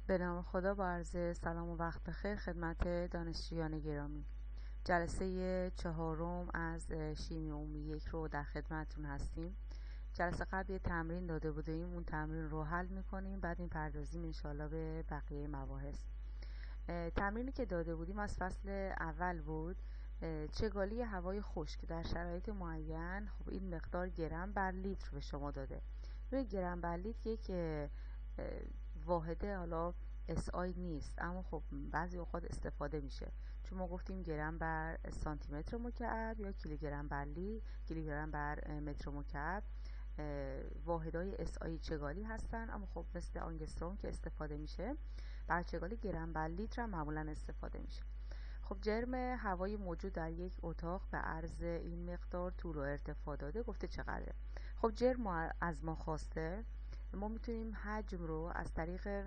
به نام خدا با عرض سلام و وقت بخیر خدمت دانشجویان گرامی. جلسه چهارم از شیمی عمومی 1 رو در خدمتتون هستیم. جلسه قبل یه تمرین داده بودیم، اون تمرین رو حل میکنیم، بعد میپردازیم انشالله به بقیه مباحث. تمرینی که داده بودیم از فصل اول بود. چگالی هوای خشک در شرایط معین. خب این مقدار گرم بر لیتر به شما داده. روی گرم بر لیتر یک واحده حالا SI نیست، اما خب بعضی اوقات استفاده میشه، چون ما گفتیم گرم بر سانتی متر مکعب یا کیلوگرم بر لیتر، کیلوگرم بر متر مکعب واحدهای SI چگالی هستن، اما خب مثل آنگستروم که استفاده میشه بر چگالی گرم بر لیتر هم معمولا استفاده میشه. خب جرم هوای موجود در یک اتاق به عرض این مقدار طول و ارتفاع داده، گفته چقدره. خب جرم از ما خواسته، ما میتونیم حجم رو از طریق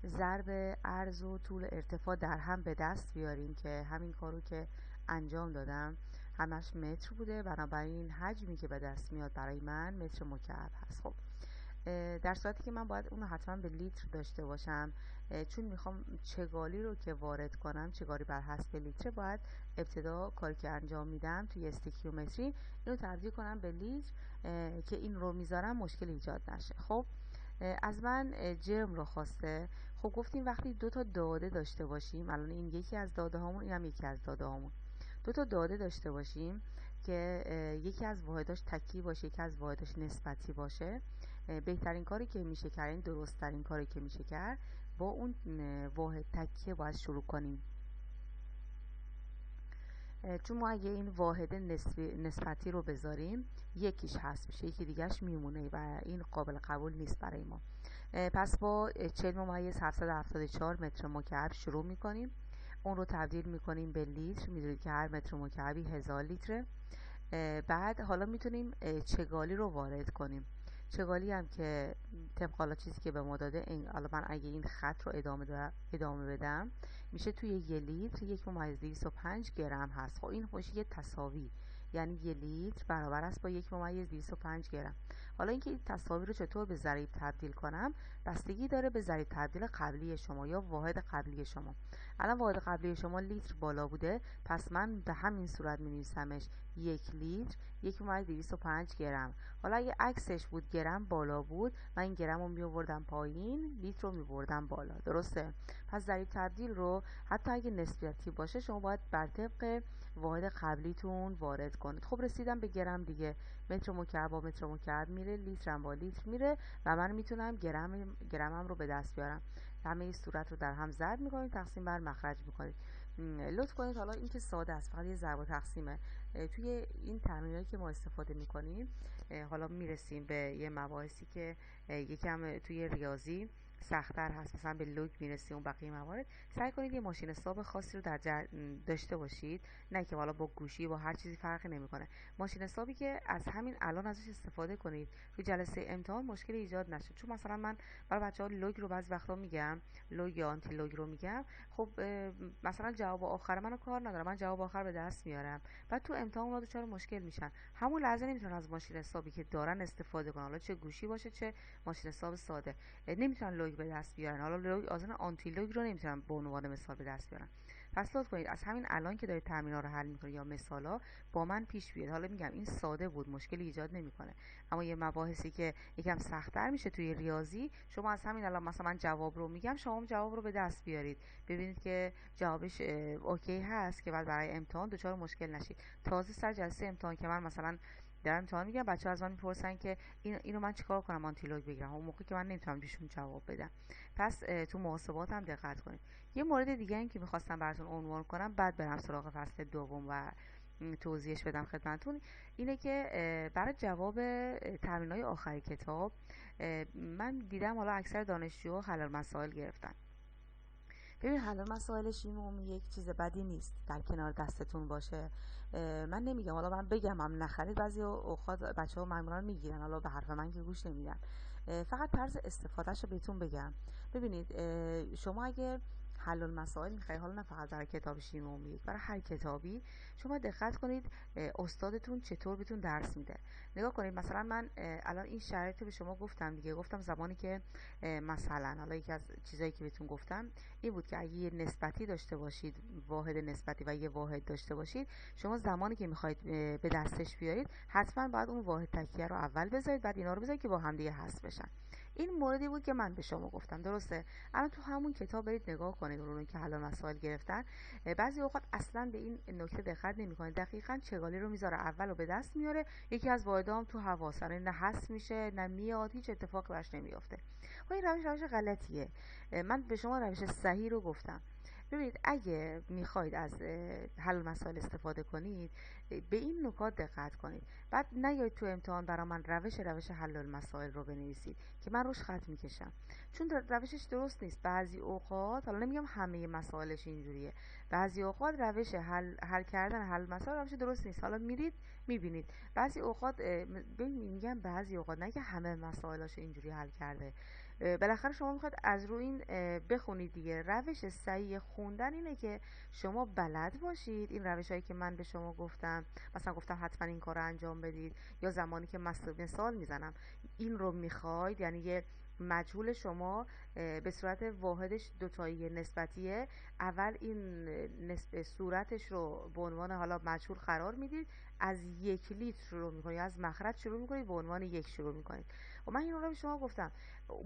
ضرب عرض و طول ارتفاع در هم به دست بیاریم که همین کارو که انجام دادم همش متر بوده، بنابراین حجمی که به دست میاد برای من متر مکعب هست. خب در صورتی که من باید اونو حتما به لیتر داشته باشم، چون میخوام چگالی رو که وارد کنم، چگالی بر حسب لیتر، باید ابتدا کاری که انجام میدم توی استیکیومتری اینو تبدیل کنم به لیتر که این رو میذارم مشکل ایجاد نشه. خب از من جرم رو خواسته. خب گفتیم وقتی دو تا داده داشته باشیم، الان این یکی از داده هامون، اینم یکی از داده هامون، دو تا داده داشته باشیم که یکی از واحداش تکی باشه، یکی از واحداش نسبتی باشه، بهترین کاری که میشه کرد، این درست ترین کاری که میشه کرد، با اون واحد تکیه باید شروع کنیم، چون ما اگه این واحد نسبتی رو بذاریم یکیش هست میشه، یکی دیگهش میمونه و این قابل قبول نیست برای ما. پس با 40·774 متر مکعب شروع میکنیم، اون رو تبدیل میکنیم به لیتر. میدونید که هر متر مکعبی 1000 لیتره. بعد حالا میتونیم چگالی رو وارد کنیم. چگالی هم که طبق حالا چیزی که به ما داده، حالا من اگه این خط رو ادامه بدم میشه توی 1 لیتر 1.205 گرم هست. خب این خوشی یه تساوی، یعنی 1 لیتر برابر است با 1.205 گرم. حالا اینکه این تساوی رو چطور به ضریب تبدیل کنم بستگی داره به ضریب تبدیل قبلی شما یا واحد قبلی شما. الان واحد قبلی شما لیتر بالا بوده، پس من به همین صورت می نویسمش 1 لیتر 1.205 گرم. حالا اگه عکسش بود گرم بالا بود، من این گرم رو می آوردم پایین، لیتر رو می بردم بالا. درسته؟ پس ضریب تبدیل رو حتی اگه نسبیتی باشه شما باید بر طبق واحد قبلیتون وارد کنید. خب رسیدم به گرم دیگه، متر مکعب با متر مکعب میره، لیتر هم با لیتر میره و من میتونم گرمم رو به دست بیارم. همه این صورت رو در هم ضرب میکنید، تقسیم بر مخرج میکنید. لطف کنید، حالا این که ساده است، فقط یه ضرب و تقسیمه. توی این تمرینایی که ما استفاده میکنیم حالا میرسیم به یه مباحثی که یکم توی ریاضی سخت‌تر هست، مثلا به لوگ میرسیم و بقیه موارد. سعی کنید یه ماشین حساب خاصی رو داشته باشید، نه که حالا با گوشی با هر چیزی فرقی نمیکنه. ماشین حسابی که از همین الان ازش استفاده کنید تو جلسه امتحان مشکل ایجاد نشه. چون مثلا من برای بچه‌ها لوگ رو بعضی وقتا میگم، لوگ یا آنتی لوگ رو میگم، خب مثلا جواب آخر منو کار ندارم، من جواب آخر به دست میارم، بعد تو امتحان اونا دچار مشکل میشن. همون لحظه نمیتونن از ماشین حسابی که دارن استفاده کنن، حالا چه گوشی باشه چه ماشین حساب ساده، نمیتونن لوگ به دست بیارن. حالا لوگ اصلا آنتی لوگ رو نمیتونن به عنوان مثال به دست بیارن. پس لطف کنید از همین الان که دارید تمرین‌ها رو حل میکنید یا مثالا با من پیش بیاد. حالا میگم این ساده بود، مشکلی ایجاد نمیکنه، اما یه مباحثی که یکم سخت‌تر میشه توی ریاضی، شما از همین الان مثلا من جواب رو میگم، شما جواب رو به دست بیارید، ببینید که جوابش اوکی هست که بعد برای امتحان دچار مشکل نشید. تازه سر جلسه امتحان که من مثلا در امتحان میگم، بچه‌ها از من میپرسن که اینو من چیکار کنم آنتی لوگ بگیرم، اون موقع که من نمیتونم بهشون جواب بدم. پس تو محاسبات هم دقت کنید. یه مورد دیگه این که میخواستم براتون عنوان کنم، بعد برم سراغ فصل دوم و توضیحش بدم خدمتتون، اینه که برای جواب تمرین‌های آخر کتاب من دیدم حالا اکثر دانشجوها حل مسائل گرفتن. ببین حل مسائل شیمی عمومی یک چیز بدی نیست، در کنار دستتون باشه. من نمیگم حالا من بگم هم نخرید، بعضی اوقات بچه‌ها معمولا میگیرن، حالا به حرف من که گوش نمیدن. فقط طرز استفادهش رو بهتون بگم. ببینید شما اگه حل المسائل میخوای، حالا نه فقط برای کتاب شیمی عمومی، برای هر کتابی شما دقت کنید استادتون چطور بهتون درس میده. نگاه کنید مثلا من الان این شرایط رو به شما گفتم دیگه، گفتم زمانی که مثلا حالا یکی از چیزایی که بهتون گفتم این بود که اگه یه نسبتی داشته باشید، واحد نسبتی و یه واحد داشته باشید، شما زمانی که میخواید به دستش بیارید حتما باید اون واحد تکیه رو اول بذارید، بعد اینا رو بذارید که با هم دیگه حذف بشن. این موردی بود که من به شما گفتم، درسته؟ الان تو همون کتاب برید نگاه کنید، اونایی که حل مسائل گرفتن بعضی اوقات اصلا به این نکته دقت نمی‌کنید، دقیقاً چگالی رو میذاره اول رو به دست میاره، یکی از واحدام تو حواس نه حذف میشه نه میاد، هیچ اتفاقی براش نمیافته. خب این روش غلطیه. من به شما روش صحیح رو گفتم. ببینید اگه میخواید از حل مسائل استفاده کنید به این نکات دقت کنید، بعد نیاید تو امتحان برای من روش حل المسائل رو بنویسید که من روش خط میکشم، چون روشش درست نیست. بعضی اوقات، حالا نمیگم همه مسائلش اینجوریه، بعضی اوقات روش حل کردن حل مسائل روش درست نیست. حالا میرید میبینید بعضی اوقات میگم بعضی اوقات، نه که همه مسائلاشو اینجوری حل کرده. بالاخره شما میخواید از رو این بخونید دیگه. روش صحیح خوندن اینه که شما بلد باشید این روش هایی که من به شما گفتم، مثلا گفتم حتما این کار رو انجام بدید، یا زمانی که مثال میزنم این رو میخواید، یعنی یه مجهول شما به صورت واحدش دوتایی نسبتیه، اول این صورتش رو به عنوان حالا مجهول قرار میدید، از 1 لیتر شروع میکنید، از مخرج شروع میکنید، به عنوان 1 شروع میکنید. و من این رو به شما گفتم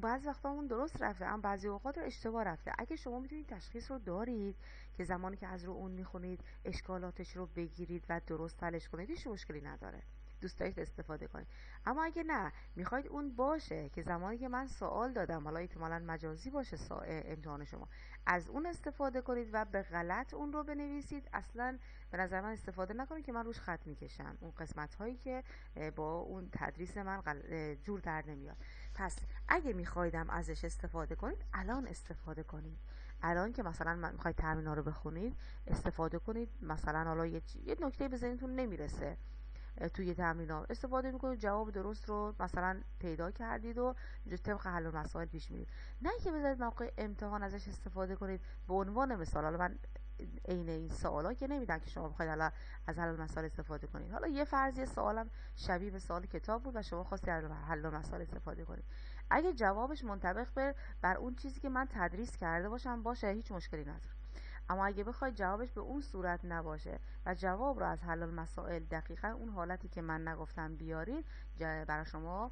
بعضی وقتا اون درست رفته اما بعضی اوقات رو اشتباه رفته. اگه شما میتونید تشخیص رو دارید که زمانی که از رو اون میخونید اشکالاتش رو بگیرید و درست حلش کنید، هیچ مشکلی نداره، دوست دارید استفاده کنید. اما اگه نه میخواید اون باشه که زمانی که من سوال دادم، حالا احتمالاً مجازی باشه امتحان شما، از اون استفاده کنید و به غلط اون رو بنویسید، اصلا به نظر من استفاده نکنید که من روش خط میکشم، اون قسمت هایی که با اون تدریس من جور در نمیاد. پس اگه میخوایدم ازش استفاده کنید الان استفاده کنید، الان که مثلا میخواید ترمینا رو بخونید استفاده کنید. مثلا حالا یه نکته به ذهنتون نمیرسه توی تمرین‌ها استفاده میکنید، جواب درست رو مثلا پیدا کردید و طبق حل مسائل پیش میرید، نه که بذارید موقع امتحان ازش استفاده کنید. به عنوان مثال، حالا من عین این سوالا که نمیدم که شما بخواید حالا از حل مسائل استفاده کنید، حالا یه فرضیه سوالم شبیه به سوال کتاب بود و شما خواستید از حل مسائل استفاده کنید، اگه جوابش منطبق بر اون چیزی که من تدریس کرده باشم باشه، هیچ مشکلی نداره. اما اگه بخواید جوابش به اون صورت نباشه و جواب رو از حل المسائل دقیقا اون حالتی که من نگفتم بیارید، برای شما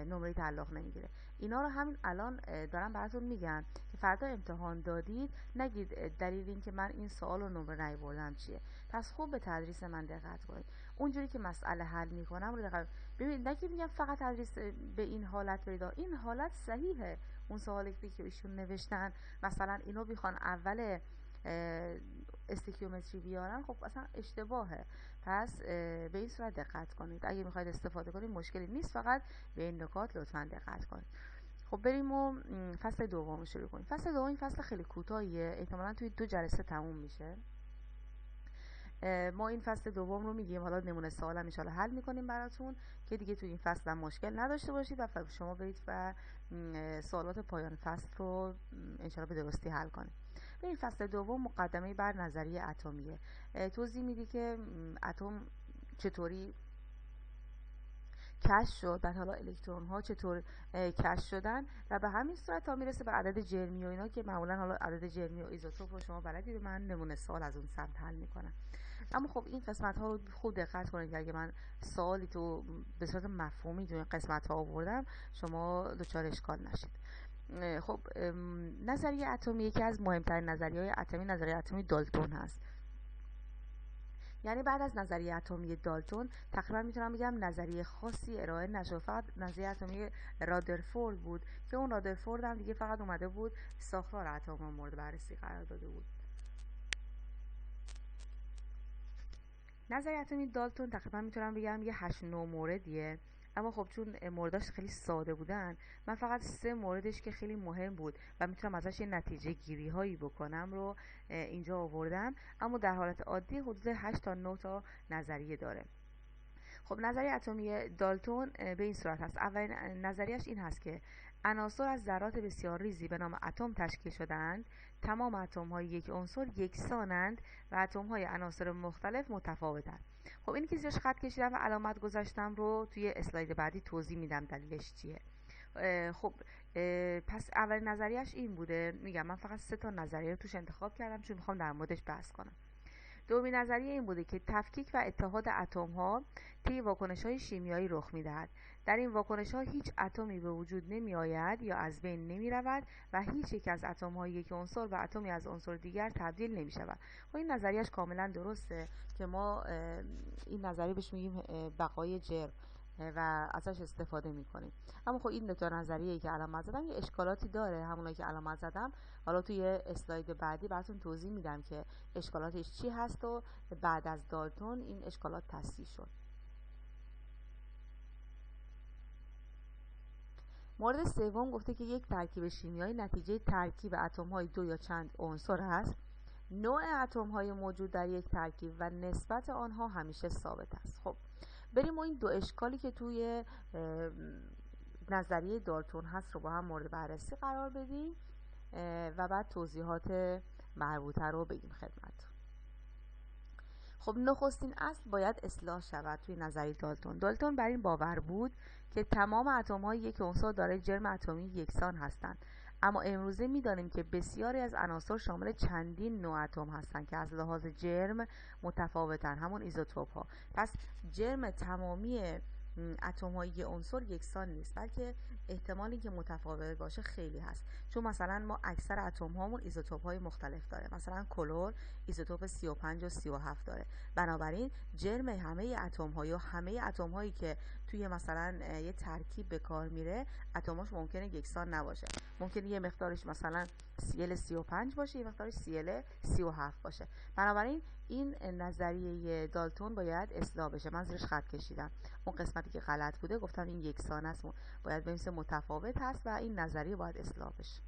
نمره تعلق نمیگیره. اینا رو همین الان دارم براتون میگم که فردا امتحان دادید نگید دلیل این که من این سوال رو نمره نیاوردم چیه. پس خوب به تدریس من دقت کنید، اونجوری که مسئله حل میکنم رو دقت ببینید. نگید میگم فقط تدریس به این حالت پیدا، این حالت صحیحه. اون سوالی که ایشون نوشتن مثلا اینو بخوان اول استیکیومتری بیارن، خب اصلا اشتباهه. پس به این صورت دقت کنید، اگه میخواید استفاده کنید مشکلی نیست، فقط به این نکات لطفا دقت کنید. خب بریم و فصل دوم شروع کنیم. فصل دوم این فصل خیلی کوتاهیه، احتمالاً توی 2 جلسه تموم میشه. ما این فصل دوم رو میگیم، حالا نمونه سوال هم انشالله حل میکنیم براتون که دیگه توی این فصل هم مشکل نداشته باشید و شما برید و سوالات پایان فصل رو انشالله به درستی حل کنید. به این فصل دوم مقدمه بر نظریه اتمیه، توضیح میدی که اتم چطوری کشف شد، بعد حالا الکترون ها چطور کشف شدن و به همین صورت تا میرسه به عدد جرمی و اینا که معمولا حالا عدد جرمی و ایزوتوپ رو شما بلدید، من نمونه سوال از اون سمت حل میکنم. اما خب این قسمت ها رو خوب دقت کنید که اگه من سوالی تو به صورت مفهومی تو این قسمت ها آوردم شما دچار اشکال نشید. خب نظریه اتمی یکی از مهمترین نظریه‌های اتمی نظریه اتمی دالتون هست. یعنی بعد از نظریه اتمی دالتون تقریبا میتونم بگم نظریه خاصی ارائه نشد، فقط نظریه اتمی رادرفورد بود که اون رادرفورد هم دیگه فقط اومده بود ساختار اتم رو مورد بررسی قرار داده بود. نظریه اتمی دالتون تقریبا میتونم بگم یه 8-9 موردیه، اما خب چون مورداش خیلی ساده بودن من فقط 3 موردش که خیلی مهم بود و میتونم ازش یه نتیجه گیری هایی بکنم رو اینجا آوردم، اما در حالت عادی حدود 8 تا 9 تا نظریه داره. خب نظریه اتمی دالتون به این صورت هست. اولین نظریش این هست که عناصر از ذرات بسیار ریزی به نام اتم تشکیل شده‌اند. تمام اتم های یک عنصر یکسانند و اتم های عناصر مختلف متفاوتند. خب این که زیرش خط کشیدم و علامت گذاشتم رو توی اسلاید بعدی توضیح میدم دلیلش چیه. خب پس اول نظریش این بوده. میگم من فقط 3 تا نظریه رو توش انتخاب کردم چون میخوام در موردش بحث کنم. دومین نظریه این بوده که تفکیک و اتحاد اتم ها طی واکنش های شیمیایی رخ میدهد. در این واکنش ها هیچ اتمی به وجود نمی آید یا از بین نمی رود و هیچ یک از اتم های یک عنصر به اتمی از عنصر دیگر تبدیل نمی شود. خب این نظریهش کاملا درسته که ما این نظریه بهش میگیم بقای جرم و ازش استفاده میکنیم. اما خب این 2 تا نظریه‌ای که علامت زدم یه اشکالاتی داره، همونایی که علامت زدم. حالا توی اسلاید بعدی براتون توضیح میدم که اشکالاتش چی هست و بعد از دالتون این اشکالات تصحیح شد. مورد سوم گفته که یک ترکیب شیمیایی نتیجه ترکیب اتم‌های 2 یا چند عنصر است. نوع اتم‌های موجود در یک ترکیب و نسبت آنها همیشه ثابت است. خب بریم ما این 2 اشکالی که توی نظریه دالتون هست رو با هم مورد بررسی قرار بدیم و بعد توضیحات مربوطه رو بگیم خدمت. خب نخستین اصل باید اصلاح شود توی نظریه دالتون. دالتون بر این باور بود که تمام اتم‌های یک عنصر دارای جرم اتمی یکسان هستند، اما امروزه می‌دانیم که بسیاری از عناصر شامل چندین نوع اتم هستند که از لحاظ جرم متفاوتن، همون ایزوتوپ ها. پس جرم تمامی اتم‌های یک عنصر یکسان نیست، بلکه احتمالی که متفاوت باشه خیلی هست. چون مثلا ما اکثر اتم هامون ایزوتوپ های مختلف داره. مثلا کلور ایزوتوپ 35 و 37 داره. بنابراین جرم همه اتم ها یا همه اتم هایی که توی مثلا یه ترکیب به کار میره اتماش ممکنه یکسان نباشه. ممکنه یه مقدارش مثلا Cl 35 باشه، یه مقدارش Cl 37 باشه. بنابراین این نظریه دالتون باید اصلاح بشه. من زیرش خط کشیدم. اون قسمتی که غلط بوده گفتم این یکسان است، باید بنویسه متفاوت هست و این نظریه باید اصلاح بشه.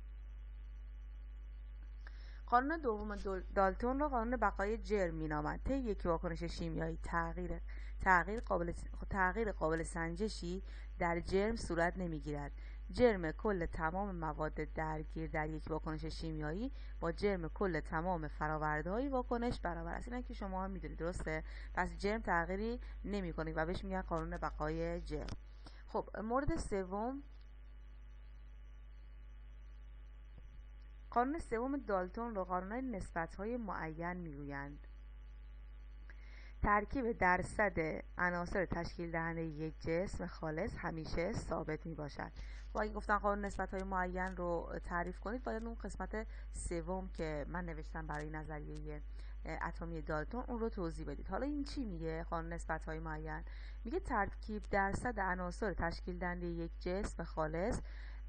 قانون دوم دالتون رو قانون بقای جرم مینامند. طی یک واکنش شیمیایی تغییر قابل سنجشی در جرم صورت نمیگیرد. جرم کل تمام مواد درگیر در یک واکنش شیمیایی با جرم کل تمام فرآورده‌های واکنش برابر است. اینا که شما هم میدونید، درسته؟ پس جرم تغییری نمی‌کنه و بهش میگن قانون بقای جرم. خب مورد سوم، قانون سوم دالتون رو قانون نسبت‌های معین میگویند. ترکیب درصد عناصر تشکیل دهنده یک جسم خالص همیشه ثابت می باشد. خب اگه گفتن قانون نسبت‌های معین رو تعریف کنید، باید اون قسمت سوم که من نوشتم برای نظریه اتمی دالتون اون رو توضیح بدید. حالا این چی میگه؟ قانون نسبت‌های معین میگه ترکیب درصد عناصر تشکیل دهنده یک جسم خالص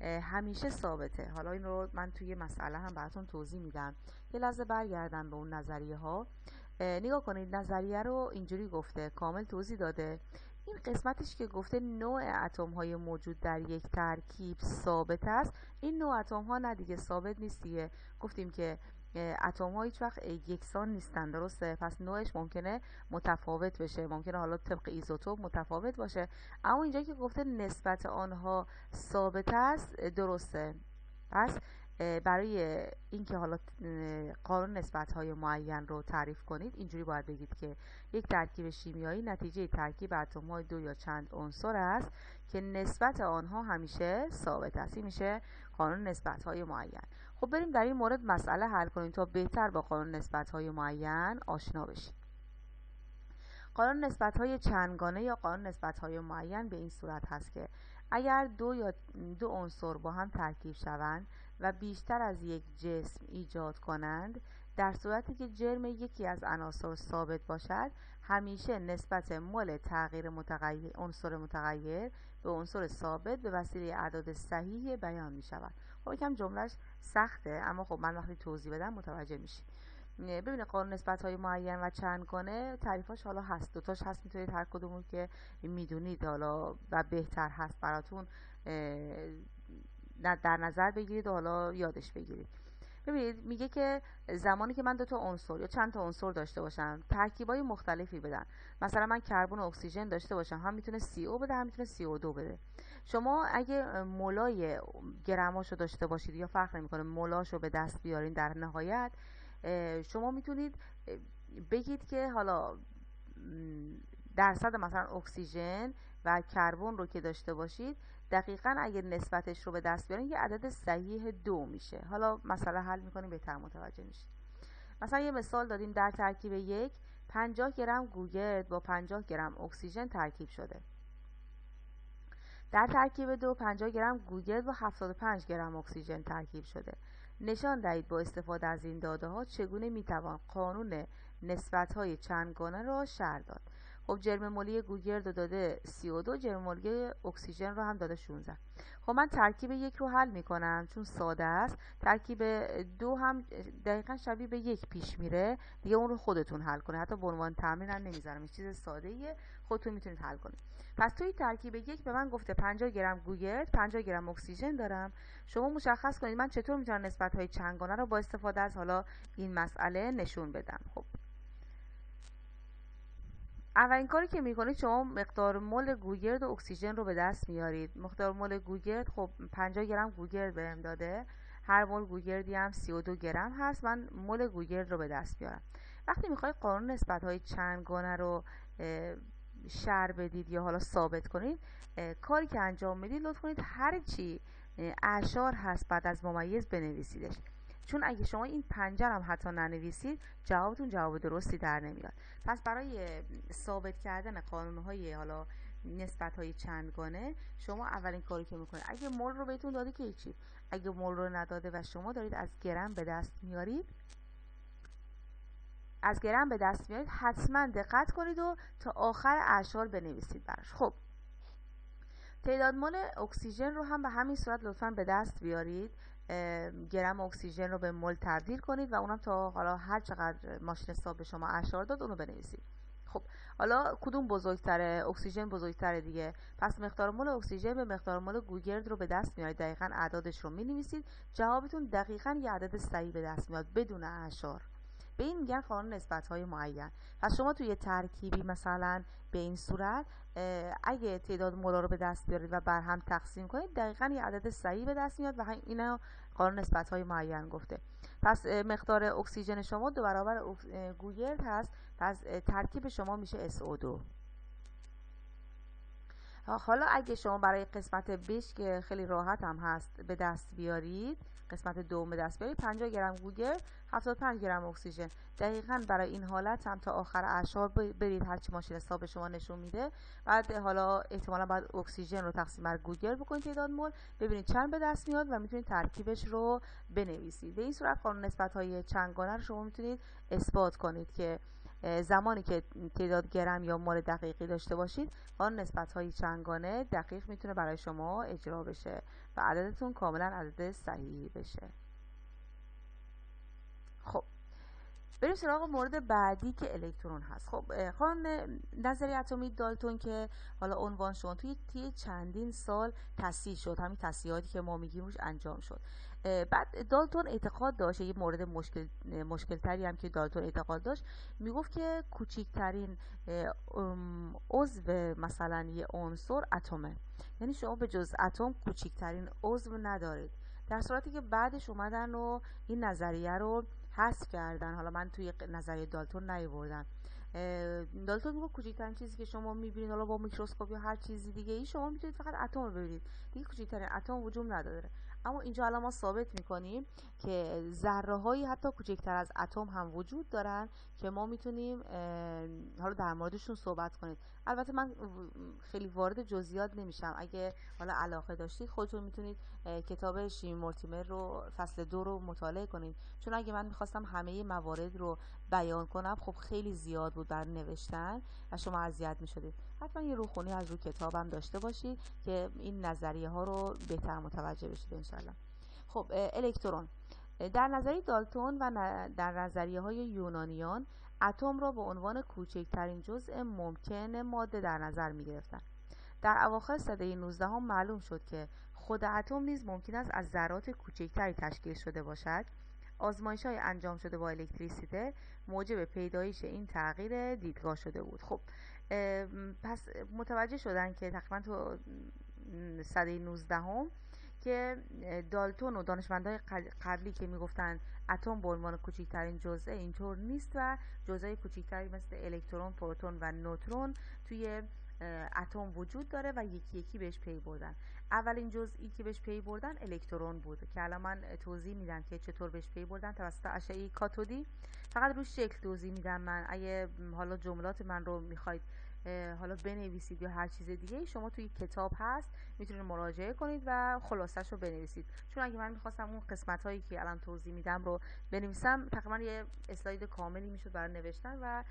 همیشه ثابته. حالا این رو من توی مسئله هم براتون توضیح میدم. یه لحظه برگردم به اون نظریه ها. نگاه کنید، نظریه رو اینجوری گفته، کامل توضیح داده. این قسمتش که گفته نوع اتم های موجود در یک ترکیب ثابت است، این نوع اتم ها نه دیگه ثابت نیست دیگه. گفتیم که اتم ها هیچ وقت یکسان نیستن، درسته؟ پس نوعش ممکنه متفاوت بشه، ممکنه حالا طبق ایزوتوپ متفاوت باشه. اما اینجا که گفته نسبت آنها ثابت است، درسته. پس برای اینکه حالا قانون نسبت‌های معین رو تعریف کنید، اینجوری باید بگید که یک ترکیب شیمیایی نتیجه ترکیب اتم‌های 2 یا چند عنصر است که نسبت آنها همیشه ثابت است. این میشه قانون نسبت‌های معین. خب بریم در این مورد مسئله حل کنیم تا بهتر با قانون نسبت‌های معین آشنا بشیم. قانون نسبت‌های چندگانه یا قانون نسبت‌های معین به این صورت هست که اگر دو عنصر با هم ترکیب شوند و بیشتر از یک جسم ایجاد کنند، در صورتی که جرم یکی از عناصر ثابت باشد، همیشه نسبت مول تغییر عنصر متغیر به عنصر ثابت به وسیله اعداد صحیح بیان می شود. خب یکم جملهش سخته، اما خب من وقتی توضیح بدم متوجه میشید. ببینید قانون نسبت‌های معین و چندگانه تعریفاش حالا هست، دوتاش هست، میتونید هر کدومو که میدونید حالا و بهتر هست براتون در نظر بگیرید و حالا یادش بگیرید. ببینید میگه که زمانی که من 2 تا عنصر یا چند تا عنصر داشته باشم ترکیبای مختلفی بدن، مثلا من کربن و اکسیژن داشته باشم، هم میتونه CO بده هم میتونه CO2 بده. شما اگه مولای گرماشو داشته باشید یا فرق نمیکنه مولاشو به دست بیارین، در نهایت شما میتونید بگید که حالا درصد مثلا اکسیژن و کربن رو که داشته باشید دقیقاً اگه نسبتش رو به دست بیارین یه عدد صحیح 2 میشه. حالا مسئله حل میکنیم بهتر متوجه میشید. مثلا یه مثال دادیم، در ترکیب 1 50 گرم گوگرد با 50 گرم اکسیژن ترکیب شده. در ترکیب 2 50 گرم گوگرد با 75 گرم اکسیژن ترکیب شده. نشان دهید با استفاده از این داده ها چگونه میتوان قانون نسبت های چندگانه را شرح داد. خب جرم مولی گوگرد رو داده 32، جرم مولی اکسیژن رو هم داده 16. خب من ترکیب 1 رو حل میکنم چون ساده است. ترکیب 2 هم دقیقا شبیه به 1 پیش میره دیگه، اون رو خودتون حل کنید، حتی به عنوان تمرین هم نمیذارم، این چیز ساده ایه، خودتون میتونید حل کنید. پس توی ترکیب 1 به من گفته 50 گرم گوگرد 50 گرم اکسیژن دارم. شما مشخص کنید من چطور میتونم نسبت های چندگانه رو با استفاده از حالا این مسئله نشون بدم. خب اولین کاری که میکنید شما مقدار مول گوگرد و اکسیژن رو به دست میارید. مقدار مول گوگرد خب 50 گرم گوگرد بهم داده، هر مول گوگردی هم 32 گرم هست، من مول گوگرد رو به دست بیارم. وقتی میخواید قانون نسبت های چندگانه رو شرح بدید یا حالا ثابت کنید، کاری که انجام میدید لطف کنید هر چی اعشار هست بعد از ممیز بنویسیدش، چون اگه شما این 5 هم حتی ننویسید جوابتون جواب درستی در نمیاد. پس برای ثابت کردن قانون‌های حالا نسبت‌های چندگانه شما اولین کاری که میکنید، اگه مول رو بهتون داده که هیچی، اگه مول رو نداده و شما دارید از گرم به دست میارید حتما دقت کنید و تا آخر اعشار بنویسید براش. خب تعداد مول اکسیژن رو هم به همین صورت لطفاً به دست بیارید، گرم اکسیژن رو به مول تبدیل کنید و اونم تا حالا هر چقدر ماشین حساب به شما اعشار داد اونو بنویسید. خب حالا کدوم بزرگتره؟ اکسیژن بزرگتره دیگه، پس مقدار مول اکسیژن به مقدار مول گوگرد رو به دست میارید، دقیقاً اعدادش رو مینویسید، جوابتون دقیقاً یه عدد صحیح به دست میاد بدون اعشار. به این میگن قانون نسبت‌های معین. پس شما توی ترکیبی مثلا به این صورت اگه تعداد مولا رو به دست بیارید و بر هم تقسیم کنید دقیقاً یه عدد صحیح به دست میاد و اینو قانون نسبت‌های معین گفته. پس مقدار اکسیژن شما 2 برابر گوگرد هست، پس ترکیب شما میشه SO2. حالا اگه شما برای قسمت بیش که خیلی راحت هم هست به دست بیارید، قسمت دوم به دست بیارید، 50 گرم گوگرد 75 گرم اکسیژن، دقیقاً برای این حالت هم تا آخر اعشار برید هرچی ماشین حساب شما نشون میده. بعد حالا احتمالاً بعد اکسیژن رو تقسیم بر گوگرد بکنید تعداد مول، ببینید چند به دست میاد و میتونید ترکیبش رو بنویسید. به این صورت قانون نسبت‌های چندگانه رو شما میتونید اثبات کنید که زمانی که تعداد گرم یا مول دقیقی داشته باشید قانون نسبت‌های چندگانه دقیق میتونه برای شما اجرا بشه و عددتون کاملا عدد صحیحی بشه. خب بریم سراغ مورد بعدی که الکترون هست. خب قانون نظریه اتمی دالتون که حالا عنوان شد توی چندین سال تصحیح شد، همین تصحیحاتی که ما میگیم روش انجام شد. بعد دالتون اعتقاد داشت، یه مورد مشکل تری هم که دالتون اعتقاد داشت، میگفت که کوچکترین عضو مثلا یه عنصر اتمه، یعنی شما به جز اتم کوچکترین عضو ندارید، در صورتی که بعدش اومدن و این نظریه رو حذف کردن. حالا من توی نظریه دالتون نیاوردم. دالتون میگه کوچکترین چیزی که شما میبینید حالا با میکروسکوپ یا هر چیزی دیگه ای شما میتونید فقط اتم رو ببینید، دیگه کوچکترین اتم وجود نداره. اما اینجا الان ما ثابت میکنیم که ذره هایی حتی کوچکتر از اتم هم وجود دارن که ما میتونیم حالا در موردشون صحبت کنیم. البته من خیلی وارد جزئیات نمیشم، اگه حالا علاقه داشتید خودتون میتونید کتاب شیمی مورتیمر رو فصل 2 رو مطالعه کنید، چون اگه من میخواستم همه موارد رو بیان کنم خب خیلی زیاد بود بر نوشتن و شما اذیت میشدید. حتما یه روخونی از روی کتابم داشته باشید که این نظریه ها رو بهتر متوجه بشید انشالله. خب الکترون در نظریه دالتون و در نظریه های یونانیان اتم را به عنوان کوچکترین جزء ممکن ماده در نظر می گرفتن. در اواخر سده 19 هم معلوم شد که خود اتم نیز ممکن است از ذرات کوچکتری تشکیل شده باشد، آزمایش‌های انجام شده با الکتریسیته موجب پیدایش این تغییر دیدگاه شده بود. خب پس متوجه شدن که تقریبا تو سده 19 که دالتون و دانشمندای قبلی که میگفتن اتم به عنوان کوچکترین جزء اینطور نیست و جزئی کوچکتری مثل الکترون، پروتون و نوترون توی اتم وجود داره و یکی یکی بهش پی بردن. اولین جزئی که بهش پی بردن الکترون بود که الان من توضیح میدم که چطور بهش پی بردن توسط اشعه کاتودی. فقط روش شکل توضیح میدم من. اگه حالا جملات من رو میخواید حالا بنویسید یا هر چیز دیگه شما توی کتاب هست میتونید مراجعه کنید و خلاصش رو بنویسید، چون اگه من میخواستم اون قسمت هایی که الان توضیح میدم رو بنویسم تقریبا یه اسلاید کاملی میشد برای نوشتن و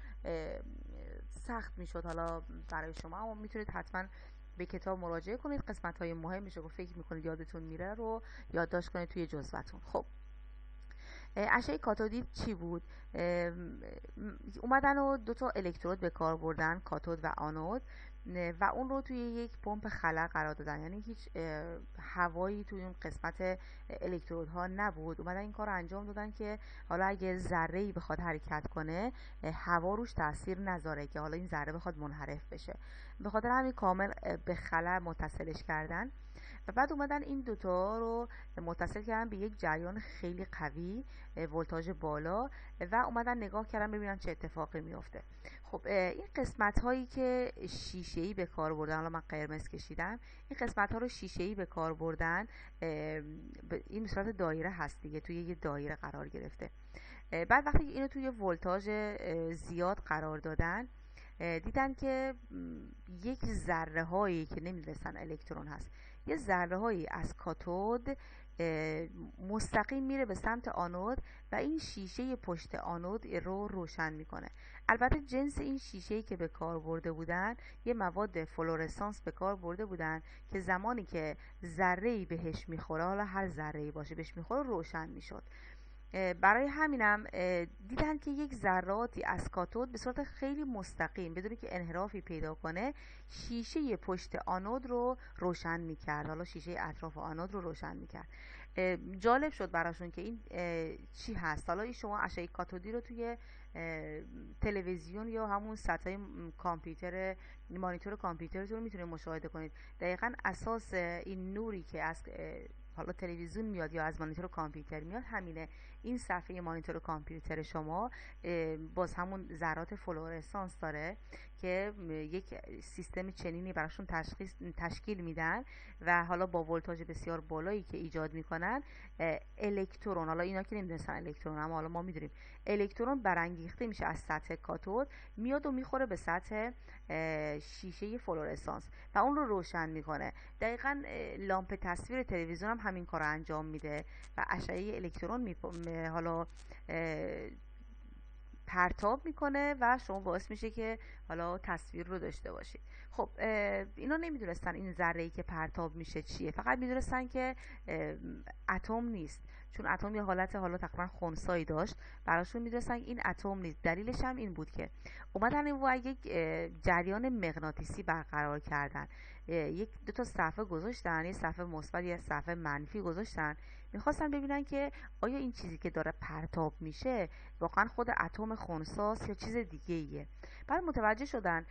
سخت میشد حالا برای شما. اما میتونید حتما به کتاب مراجعه کنید، قسمت های مهمش رو فکر میکنید یادتون میره رو یادداشت کنید توی جزوتون. خب اشعه کاتودی چی بود؟ اومدن و دو تا الکترود به کار بردن، کاتود و آنود، و اون رو توی یک پمپ خلا قرار دادن، یعنی هیچ هوایی توی اون قسمت الکترودها نبود. اومدن این کار رو انجام دادن که حالا اگه ذره‌ای بخواد حرکت کنه هوا روش تاثیر نذاره که حالا این ذره بخواد منحرف بشه. به خاطر همین کامل به خلا متصلش کردن و بعد اومدن این دوتا رو متصل کردن به یک جریان خیلی قوی، ولتاژ بالا، و اومدن نگاه کردن ببینن چه اتفاقی میفته. خب این قسمت هایی که شیشه‌ای به کار بردن، حالا من قرمز کشیدم، این قسمت ها رو شیشه‌ای به کار بردن، این به صورت دایره هست دیگه، توی یه دایره قرار گرفته. بعد وقتی اینو توی ولتاژ زیاد قرار دادن دیدن که یک ذره هایی که نمیدونستن الکترون هست، یه ذره هایی از کاتود مستقیم میره به سمت آنود و این شیشه پشت آنود رو روشن میکنه. البته جنس این شیشه‌ای که به کار برده بودن یه مواد فلورسانس به کار برده بودن که زمانی که ذره‌ای بهش میخوره، حالا هر ذره‌ای باشه بهش میخوره، روشن میشد. برای همینم دیدن که یک ذراتی از کاتود به صورت خیلی مستقیم بدون که انحرافی پیدا کنه شیشه پشت آنود رو روشن میکرد، حالا شیشه اطراف آنود رو روشن میکرد. جالب شد براشون که این چی هست. حالا شما اشعه کاتودی رو توی تلویزیون یا همون سطح کامپیوتر، مانیتور کامپیوترتون میتونید مشاهده کنید. دقیقاً اساس این نوری که از حالا تلویزیون میاد یا از مانیتور کامپیوتر میاد همینه. این صفحه مانیتور کامپیوتر شما باز همون ذرات فلورسانس داره که یک سیستم چنینی براشون تشکیل میدن و حالا با ولتاژ بسیار بالایی که ایجاد میکنن الکترون، حالا اینا که نمیدونستن الکترون، اما حالا ما میدونیم الکترون برانگیخته میشه از سطح کاتود، میاد و میخوره به سطح شیشه فلورسانس و اون رو روشن میکنه. دقیقاً لامپ تصویر تلویزیون هم همین کار رو انجام میده و اشعه الکترون حالا پرتاب میکنه و شما باعث میشه که حالا تصویر رو داشته باشید. خب اینا نمیدونستن این ذره‌ای که پرتاب میشه چیه، فقط میدونستن که اتم نیست، چون اتم یه حالت حالا تقریبا خنثایی داشت، براشون میدونستن این اتم نیست. دلیلش هم این بود که اومدن این یک جریان مغناطیسی برقرار کردن، یک دو تا صفحه گذاشتن، یه صفحه مثبت یه صفحه منفی گذاشتن، میخواستن ببینن که آیا این چیزی که داره پرتاب میشه واقعا خود اتم خنثی‌ست یا چیز دیگه ایه. بعد متوجه شدن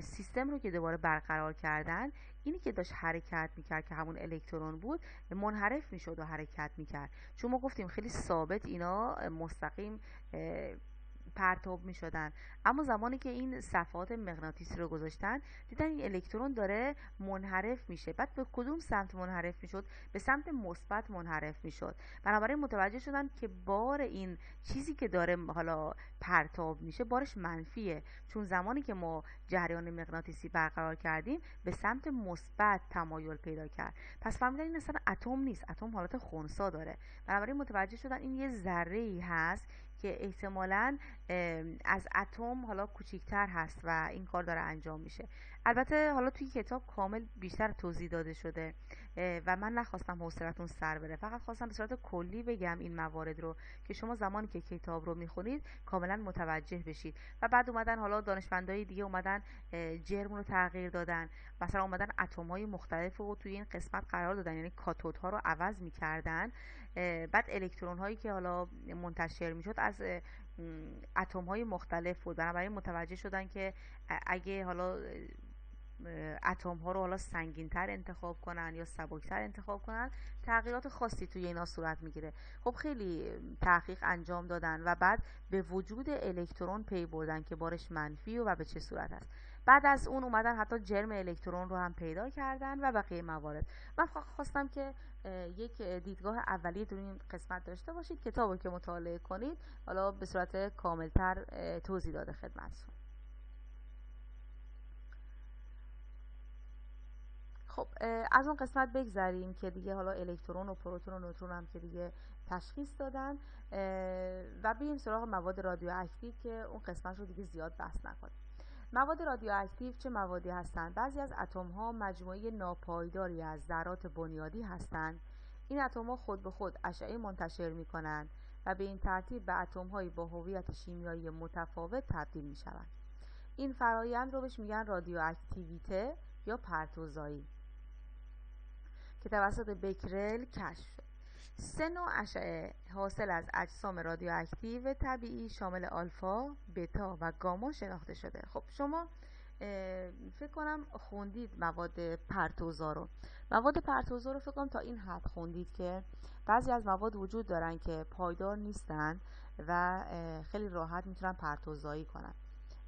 سیستم رو که دوباره برقرار کردن، اینی که داشت حرکت میکرد که همون الکترون بود منحرف میشد و حرکت میکرد، چون ما گفتیم خیلی ثابت اینا مستقیم پرتاب می شدن. اما زمانی که این صفحات مغناطیسی رو گذاشتن دیدن این الکترون داره منحرف میشه. بعد به کدوم سمت منحرف میشد؟ به سمت مثبت منحرف میشد. بنابراین متوجه شدن که بار این چیزی که داره حالا پرتاب میشه بارش منفیه، چون زمانی که ما جریان مغناطیسی برقرار کردیم به سمت مثبت تمایل پیدا کرد. پس فهمیدن این اصلا اتم نیست، اتم حالت خنثی داره. بنابراین متوجه شدن این یه ذره‌ای هست که احتمالاً از اتم حالا کوچیکتر هست و این کار داره انجام میشه. البته حالا توی کتاب کامل بیشتر توضیح داده شده و من نخواستم حوصلتون سر بره، فقط خواستم به صورت کلی بگم این موارد رو که شما زمانی که کتاب رو میخونید کاملا متوجه بشید. و بعد اومدن حالا دانشمندای دیگه اومدن جرم رو تغییر دادن، مثلا اومدن اتم‌های مختلف رو توی این قسمت قرار دادن، یعنی کاتودها رو عوض میکردن. بعد الکترون هایی که حالا منتشر میشد از اتم های مختلف بود، بنابراین متوجه شدن که اگه حالا اتم ها رو حالا سنگین تر انتخاب کنن یا سبک تر انتخاب کنن تغییرات خاصی توی اینا صورت میگیره. خب خیلی تحقیق انجام دادن و بعد به وجود الکترون پی بردن که بارش منفی و به چه صورت است. بعد از اون اومدن حتی جرم الکترون رو هم پیدا کردن و بقیه موارد. من خواستم که یک دیدگاه اولیه در این قسمت داشته باشید. کتابو که مطالعه کنید حالا به صورت کاملتر توضیح داده خدمتتون. خب از اون قسمت بگذریم که دیگه حالا الکترون و پروتون و نوترون هم که دیگه تشخیص دادن و بریم سراغ مواد رادیواکتیو که اون قسمت رو دیگه زیاد بحث نکنیم. مواد رادیواکتیو چه موادی هستند؟ بعضی از اتم ها مجموعه ناپایداری از ذرات بنیادی هستند. این اتم ها خود به خود اشعه منتشر می کنند و به این ترتیب به اتم هایی با هویت شیمیایی متفاوت تبدیل می شوند. این فرایند رو بهش میگن رادیواکتیویته یا پرتوزایی که توسط بکرل کشف شد. 3 نوع اشعه حاصل از اجسام رادیواکتیو طبیعی شامل آلفا، بتا و گاما شناخته شده. خب شما فکر کنم خوندید مواد پرتوزا رو. مواد پرتوزا رو فکر کنم تا این حد خوندید که بعضی از مواد وجود دارن که پایدار نیستن و خیلی راحت میتونن پرتوزایی کنن،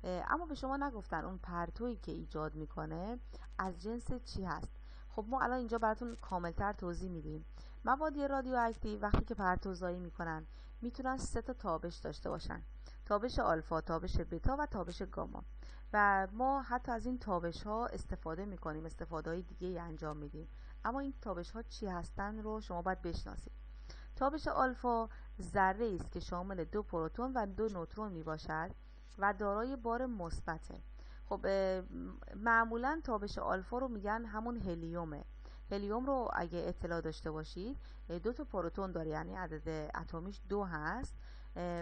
اما به شما نگفتن اون پرتویی که ایجاد میکنه از جنس چی هست. خب ما الان اینجا براتون کاملتر توضیح میدیم. مواد رادیواکتیو وقتی که پرتوزایی میکنن میتونن 3 تا تابش داشته باشن: تابش آلفا، تابش بتا و تابش گاما. و ما حتی از این تابش ها استفاده میکنیم، استفاده های دیگه انجام میدیم، اما این تابش ها چی هستن رو شما باید بشناسید. تابش آلفا ذره است که شامل 2 پروتون و 2 نوترون میباشد و دارای بار مثبته. خب معمولا تابش آلفا رو میگن همون هلیومه. هلیوم رو اگه اطلاع داشته باشید 2 تا پروتون داره، یعنی عدد اتمیش 2 هست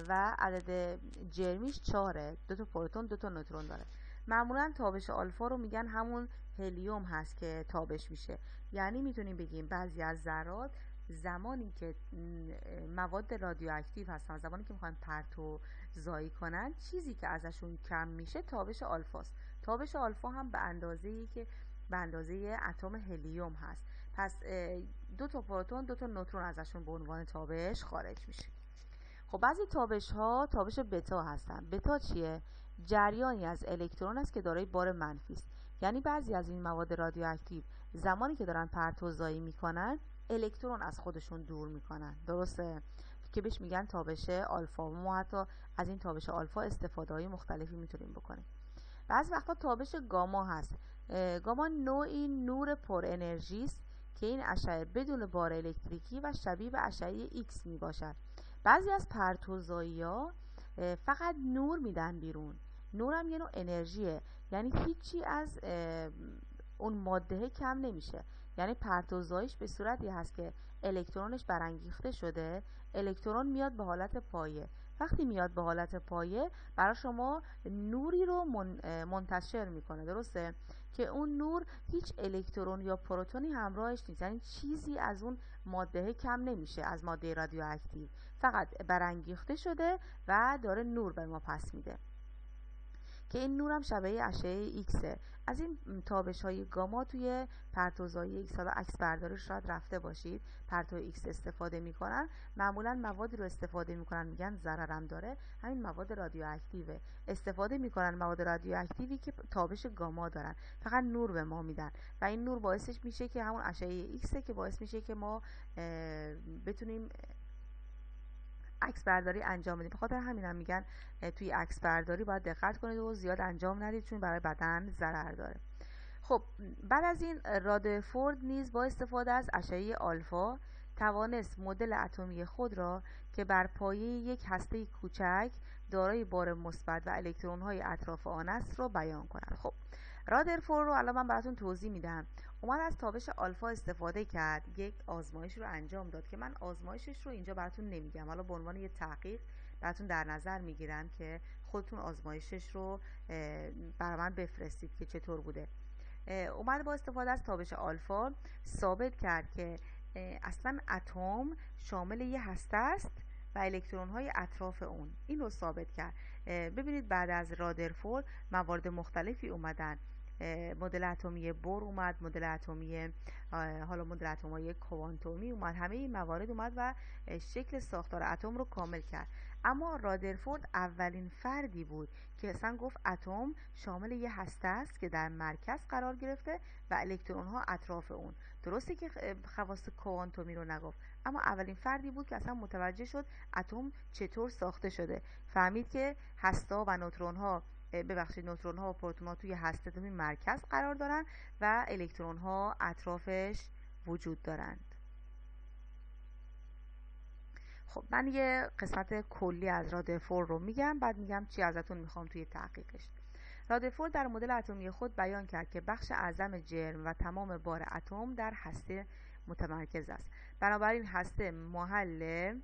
و عدد جرمیش 4، 2 تا پروتون 2 تا نوترون داره. معمولا تابش آلفا رو میگن همون هلیوم هست که تابش میشه. یعنی میتونیم بگیم بعضی از ذرات زمانی که مواد رادیواکتیو هستن، زمانی که میخوایم پرتوزایی کنن، چیزی که ازشون کم میشه تابش آلفاست. تابش آلفا هم به اندازه‌ای که به اندازه اتم هلیوم هست. پس 2 تا پروتون 2 تا نوترون ازشون به عنوان تابش خارج میشه. خب بعضی تابش ها تابش بتا هستن. بتا چیه؟ جریانی از الکترون است که دارای بار منفی است. یعنی بعضی از این مواد رادیواکتیو زمانی که دارن پرتوزایی میکنن الکترون از خودشون دور میکنن، درسته؟ که بهش میگن تابش آلفا. ما حتی از این تابش آلفا استفاده های مختلفی میتونیم بکنیم. بعضی وقتا تابش گاما هست. گاما نوعی نور پر انرژی است که این اشعه بدون بار الکتریکی و شبیه به اشعه ایکس می باشد. بعضی از پرتوزایی‌ها فقط نور میدن بیرون. نور هم یه نوع انرژیه، یعنی هیچی از اون ماده کم نمیشه. یعنی پرتوزاییش به صورتی هست که الکترونش برانگیخته شده، الکترون میاد به حالت پایه. وقتی میاد به حالت پایه برای شما نوری رو منتشر میکنه، درسته؟ که اون نور هیچ الکترون یا پروتونی همراهش نیست، یعنی چیزی از اون ماده کم نمیشه، از ماده رادیواکتیو، فقط برانگیخته شده و داره نور به ما پس میده که این نور هم شبیه اشعه ایکسه. از این تابش های گاما توی پرتوزایی ایکس، حالا عکس برداری شاید رفته باشید، پرتو ایکس استفاده میکنن، معمولا موادی رو استفاده میکنن میگن ضررم داره، همین مواد رادیواکتیوه استفاده میکنن، مواد رادیواکتیوی که تابش گاما دارن، فقط نور به ما میدن و این نور باعثش میشه که همون اشعه ایکسه که باعث میشه که ما بتونیم عکس برداری انجام بدیم. بخاطر همینم میگن توی عکس برداری باید دقت کنید و زیاد انجام ندید چون برای بدن ضرر داره. خب بعد از این رادرفورد نیز با استفاده از اشعه آلفا توانست مدل اتمی خود را که بر پایه یک هسته کوچک دارای بار مثبت و الکترون‌های اطراف آن است را بیان کند. خب رادرفورد رو الان من براتون توضیح میدم. اومد از تابش آلفا استفاده کرد، یک آزمایش رو انجام داد که من آزمایشش رو اینجا براتون نمیگم، حالا به عنوان یه تحقیق براتون در نظر میگیرم که خودتون آزمایشش رو برای من بفرستید که چطور بوده. اومد با استفاده از تابش آلفا ثابت کرد که اصلا اتم شامل یه هسته است و الکترون های اطراف اون. این رو ثابت کرد. ببینید بعد از رادرفورد موارد مختلفی اومدن، مدل اتمی بور اومد، مدل اتمی حالا مدل اتمی کوانتومی اومد، همه این موارد اومد و شکل ساختار اتم رو کامل کرد. اما رادرفورد اولین فردی بود که اصلا گفت اتم شامل یه هسته است که در مرکز قرار گرفته و الکترون ها اطراف اون. درسته که خواص کوانتومی رو نگفت، اما اولین فردی بود که اصلا متوجه شد اتم چطور ساخته شده. فهمید که هسته و نوترون ها نوترون ها و پروتون ها توی هسته توی مرکز قرار دارن و الکترون ها اطرافش وجود دارند. خب من یه قسمت کلی از رادرفورد رو میگم، بعد میگم چی ازتون میخوام توی تحقیقش. رادرفورد در مدل اتمی خود بیان کرد که بخش اعظم جرم و تمام بار اتم در هسته متمرکز است. بنابراین هسته محل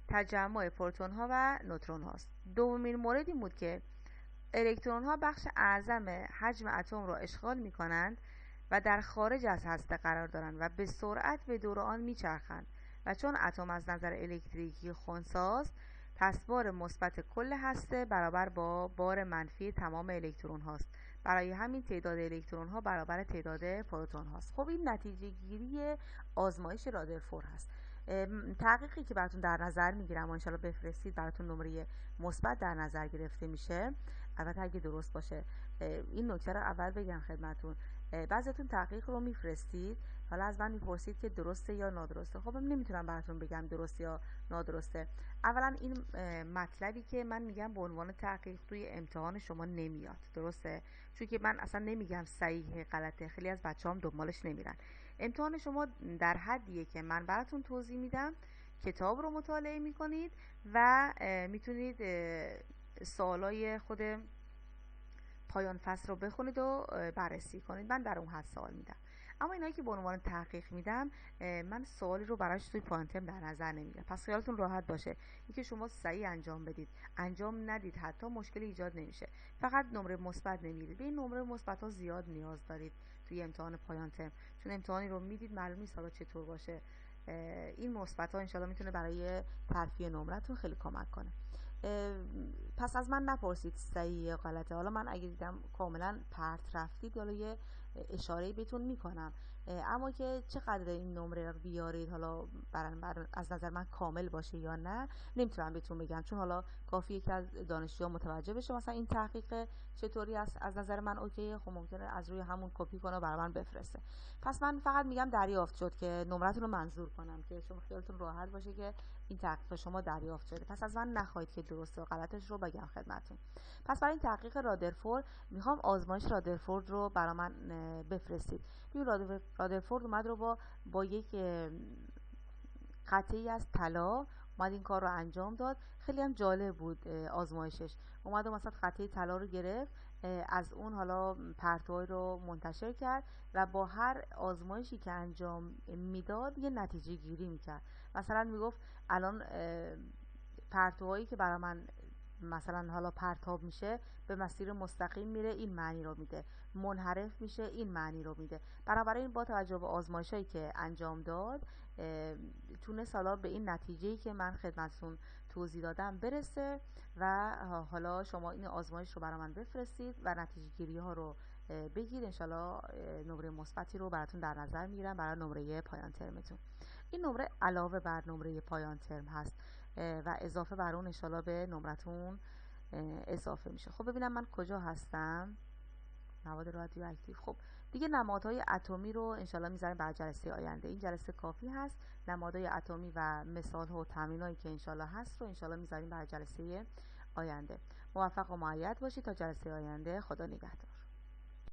تجمع پروتون ها و نوترون هاست. دومین مورد این بود که الکترون ها بخش اعظم حجم اتم را اشغال می کنند و در خارج از هسته قرار دارند و به سرعت به دور آن می چرخند و چون اتم از نظر الکتریکی خنثی است، پس بار مثبت کل هسته برابر با بار منفی تمام الکترون هاست. برای همین تعداد الکترون ها برابر تعداد پروتون هاست. خب این نتیجه گیری آزمایش رادرفورد هست. تحقیقی که براتون در نظر میگیرم و انشالله بفرستید، براتون نمره مثبت در نظر گرفته میشه، البته اگه درست باشه. این نکته رو اول بگم خدمتون، بعضیتون تحقیق رو میفرستید، حالا از من میپرسید که درسته یا نادرسته. خب من نمیتونم براتون بگم درسته یا نادرسته. اولا این مطلبی که من میگم به عنوان تحقیق توی امتحان شما نمیاد، درسته؟ چون که من اصلا نمیگم صحیح غلطه، خیلی از بچه‌هام دنبالش نمیرن. امتحان شما در حدیه که من براتون توضیح میدم، کتاب رو مطالعه میکنید و میتونید سوالای خود پایان فصل رو بخونید و بررسی کنید. من در اون حد سوال میدم. اما اینایی که به عنوان تحقیق میدم، من سوالی رو براش توی پایان ترم در نظر نمیگیرم. پس خیالتون راحت باشه، اینکه شما صحیح انجام بدید، انجام ندید، حتی مشکلی ایجاد نمیشه. فقط نمره مثبت نمیگیرید. به این نمره مثبت ها زیاد نیاز دارید توی امتحان پایان ترم، چون امتحانی رو میدید معلوم نیست حالا چطور باشه. این مثبت ها انشالله میتونه برای ترفیع نمرتون خیلی کمک کنه. پس از من نپرسید صحیح یا غلطه. حالا من اگه دیدم کاملا پرت رفتید، حالا یه اشاره بهتون میکنم، اما که چقدر این نمره رو بیارید، حالا از نظر من کامل باشه یا نه نمیتونم بهتون بگم، چون حالا کافیه که از دانشجوها متوجه بشه مثلا این تحقیق چطوری است، از نظر من اوکیه، خب ممکنه از روی همون کپی کنه و برای من بفرسته. پس من فقط میگم دریافت شد که نمرتون رو منظور کنم، که شما خیالتون راحت باشه که این تحقیق شما دریافت شده. پس از من نخواهید که درست و غلطش رو بگم خدمتتون. پس برای این تحقیق رادرفورد میخوام آزمایش رادرفورد رو برای من بفرستید. ببین رادرفورد اومد رو با یک قطعی از طلا اومد این کار رو انجام داد. خیلی هم جالب بود آزمایشش. اومد مثلا قطعه طلا رو گرفت، از اون حالا پرتوهای رو منتشر کرد و با هر آزمایشی که انجام میداد یه نتیجه گیری میکرد. مثلا میگفت الان پرتوهایی که برای من مثلا حالا پرتاب میشه به مسیر مستقیم میره، این معنی رو میده، منحرف میشه، این معنی رو میده. بنابراین با توجه به آزمایشایی که انجام داد تونست حالا به این نتیجه‌ای که من خدمتتون توضیح دادم برسه و حالا شما این آزمایش رو برای من بفرستید و نتیجه گیری ها رو بگید. انشالله نمره مثبتی رو براتون در نظر میگیرم برای نمره پایان ترمتون. این نمره علاوه بر نمره پایان ترم هست و اضافه بر اون انشالله به نمرتون اضافه میشه. خب ببینم من کجا هستم. مواد رادیواکتیو. خب دیگه نمادهای اتمی رو انشالله میذاریم برای جلسه آینده. این جلسه کافی هست. نمادهای اتمی و مثال ها و تمرینایی که انشالله هست رو انشالله میذاریم برای جلسه آینده. موفق و مؤید باشید تا جلسه آینده. خدا نگهدار.